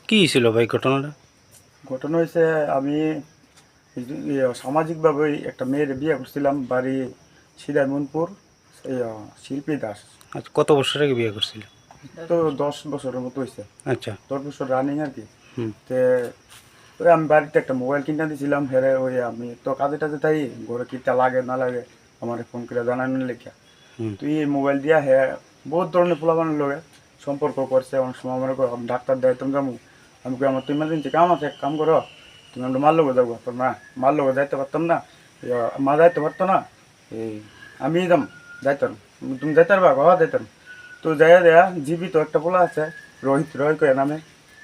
কি ছিল ভাই ঘটনাটা? ঘটনা হয়েছে আমি সামাজিকভাবে একটা মেয়ের বিয়ে করছিলাম বাড়ি সিদাইমনপুর শিল্পী দাস। আচ্ছা, কত বছর আগে বিয়ে করছিল? তো 10 বছরের মতো হয়েছে, আচ্ছা। 10 বছর রানিং আর কি। হুম। তে ওই আমি বাড়িতে একটা মোবাইল কিনে দিয়েছিলাম, হেরে ওই আমি তো কাজে টাজে তাই ঘরে কিটা লাগে না লাগে আমার ফোন করে জানানোর লেখা। হুম। তুই এই মোবাইল দিয়া হ্যাঁ বহুত ধরনের পোলাপানের লোকে সম্পর্ক করছে। অনেক সময় আমার ডাক্তার দেয় তুমি যাবো, আমি কই আমার তো ইমার্জেন্সি কাম আছে, এক কাম করো তুমি আমরা মার লোকে যাবো। তোর না মার লোকে যাইতে পারতাম না, মা যাইতে পারতো না, এই আমি যাম যাইতাম, তুমি যাইতে পারবা বাবা যাইতাম। তো যাইয়া দেয়া জীবিত একটা পোলা আছে রোহিত রয় কয়ে নামে,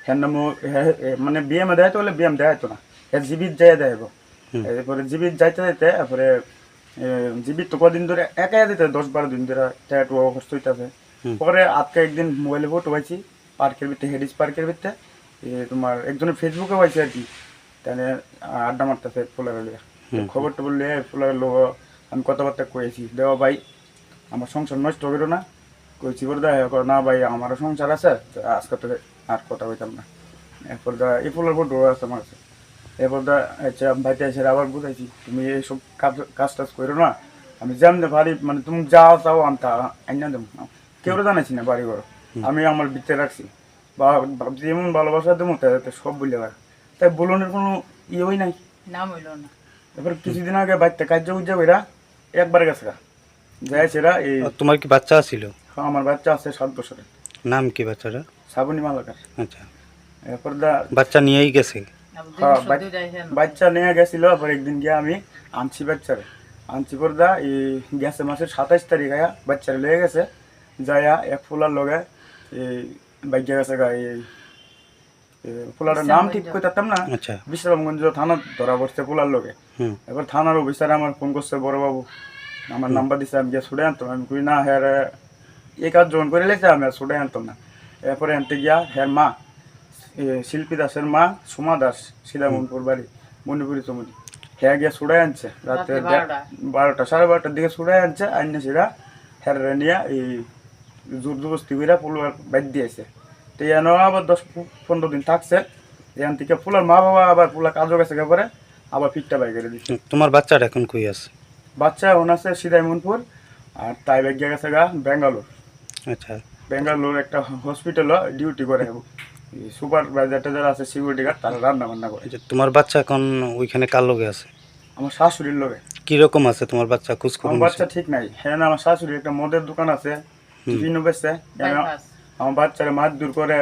হ্যাঁ নাম মানে বিএম দেয় হলে বিএম দেয় না, হ্যাঁ জীবিত যাইয়া দেয়। হুম। এরপরে জীবিত যাইতে যাইতে তারপরে জীবিত তো কদিন ধরে একা দিতে 10-12 দিন ধরে ট্যাটু অবস্থ হইতেছে। হুম। পরে আজকে একদিন মোবাইলে ফটো পাইছি পার্কের ভিতরে, হেডিস পার্কের ভিতরে তোমার একজনের ফেসবুকে পাইছি আর কি, তাহলে আড্ডা মারতেছে ফুলার লিয়া। হুম। খবর টবর লিয়ে ফুলার লোক আমি কথাবার্তা কয়েছি, দেওয়া ভাই আমার সংসার নষ্ট করো না। কইছি বলে দেখা না ভাই আমারও সংসার আছে, তো আজকে তো আর কথা বলতাম না। এরপর এই ফুলার ফটো আছে আমার কাছে। এরপর আচ্ছা ভাইতে এসে আবার বুঝাইছি তুমি এইসব কাজ টাজ করো না, আমি যেমনি পারি মানে তুমি যাও চাও আমি তা আইনা দেবো, কেউ জানাইছি না বাড়ি ঘর, আমি আমার ভিতরে রাখছি বা ভাবছি এমন ভালোবাসা দেবো তাই সব বলে রাখ, তাই বলনের কোনো ইয়েই নাই, নাম হইল না। এবার কিছুদিন আগে বাড়িতে কার্য উজ্জা কইরা একবার গেছে যাই সেরা এই। তোমার কি বাচ্চা ছিল? আমার বাচ্চা আছে 7 বছরের। নাম কি বাচ্চাটা? শ্রাবণী মালাকার। আচ্ছা। এরপর বাচ্চা নিয়েই গেছে? হ্যাঁ বাচ্চা নিয়ে গেছিল, আবার একদিন গিয়ে আমি আনছি বাচ্চারে, আনছি পর এই গেছে মাসের 27 তারিখ আয়া বাচ্চারে লেগে গেছে, যাইয়া এক ফুলার লগে এই বাইকে গেছে গা। এই ফুলারের নাম ঠিক করতাম না। আচ্ছা। বিশ্রামগঞ্জ থানা ধরা পড়ছে ফুলার লগে। হুম। এবার থানার অফিসার আমার ফোন করছে, বড় বাবু আমার নাম্বার দিছে, আমি গিয়ে ছুটে আনতাম, আমি কই না হ্যাঁ এই কাজ যখন করে লেগেছে আমি আর ছুটে আনতাম না। এরপরে আনতে গিয়া হ্যাঁ মা শিল্পী দাসের মা সুমা দাস সিদামনপুর বাড়ি মণিপুরি চমুনি, হ্যাঁ গিয়া ছুড়াই আনছে রাতে 12টা 12:30টার দিকে ছুড়াই আনছে, আইনে সেরা হ্যাঁ নিয়ে এই জোর জবস্তি করে ফুলার বাইক দিয়েছে। তো এনে আবার 10-15 দিন থাকছে, এখান থেকে ফুলার মা বাবা আবার ফুলা কাজও গেছে পরে আবার ফিটটা বাইক করে দিচ্ছে। তোমার বাচ্চাটা এখন কই আছে? বাচ্চা এখন আছে সিদাইমনপুর, আর তাই বাইক গেছে গা বেঙ্গালোর। আচ্ছা। বেঙ্গালোর একটা হসপিটালও ডিউটি করে, সুপারভাইজারটা যারা আছে সিকিউরিটি গার্ড তারা রান্না বান্না করে। আচ্ছা, তোমার বাচ্চা এখন ওইখানে কার লগে আছে? আমার শাশুড়ির লোকে। কিরকম আছে তোমার বাচ্চা? খোঁজ খবর আমার বাচ্চা ঠিক নাই, হ্যাঁ না আমার শাশুড়ির একটা মদের দোকান আছে, টিফিনও বেচছে। আমার বাচ্চারা মাছ দূর করে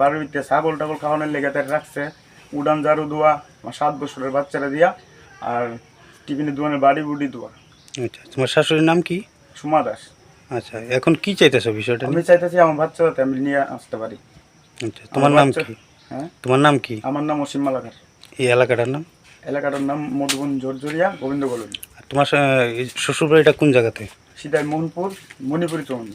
বাড়ির ভিতরে ছাগল টাগল খাওয়ানোর লেগে তার রাখছে, উড়ান ঝাড়ু দেওয়া আমার 7 বছরের বাচ্চারা দিয়া, আর টিফিনের দোকানের বাড়ি বুড়ি দেওয়া। আচ্ছা, তোমার শাশুড়ির নাম কি? সুমা দাস। আচ্ছা, এখন কি চাইতেছো বিষয়টা আমি নিয়ে? চাইতেছি আমার বাচ্চা যাতে আমি নিয়ে আসতে পারি। আচ্ছা, তোমার নাম কি? হ্যাঁ তোমার নাম কি? আমার নাম অসীম মালাকার। এই এলাকাটার নাম? এলাকাটার নাম মধুবন জোরজরিয়া গোবিন্দ কলোনি। আর তোমার শ্বশুর বাড়িটা কোন জায়গাতে? সিদাই মোহনপুর মণিপুরি চৌনি।